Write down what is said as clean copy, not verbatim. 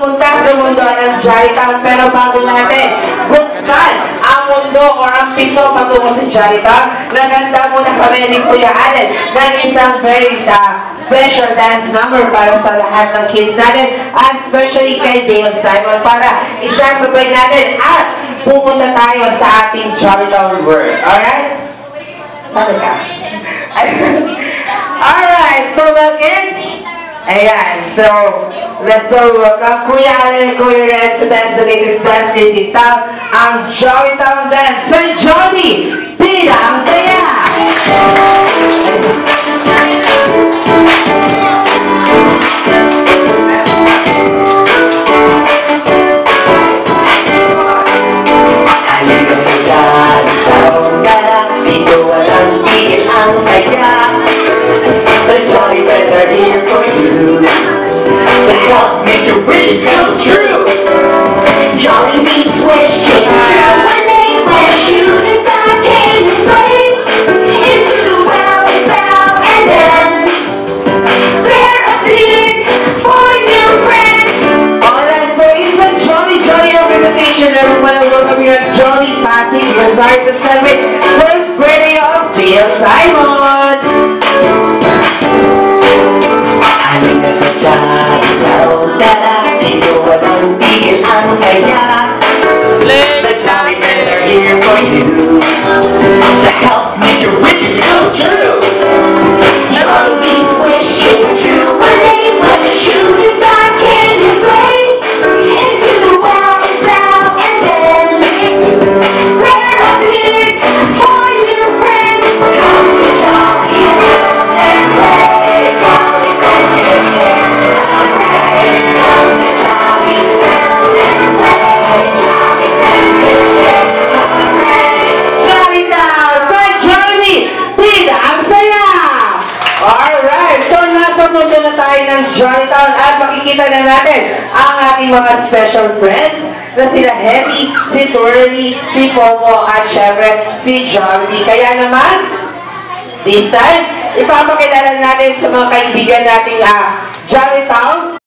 pumunta sa mundo ng Jollytown. Pero bago natin buksan ang mundo o ang pinto patungo sa Jollytown, naganda muna kami ni Kuya Allen ng isang very special dance number para sa lahat ng kids natin, at especially kay Dale Simon, para isasabay natin at pumunta tayo sa ating Jollytown world. Alright? Sabi ka? Alright, so well kids, ayan, so let's go welcome Kuya Allen, Kuya Red to dance the latest dance music town, ang Jollytown Dance sa Johnny Pila ang Saya! Start to celebrate first birthday of Dale Simon! Aling na sa Jollytown, dito walang tigil ang saya. The Jolly Friends are here for you to help make your wishes come true. Jolly's wish came true when they put a shooting star candy sleigh into the well and down and then Jollytown, at makikita na natin ang ating mga special friends na sila Henny, si Turley, si Pomo, at syempre si Jollibee. Kaya naman, this time, ipapakilala natin sa mga kaibigan nating Jollytown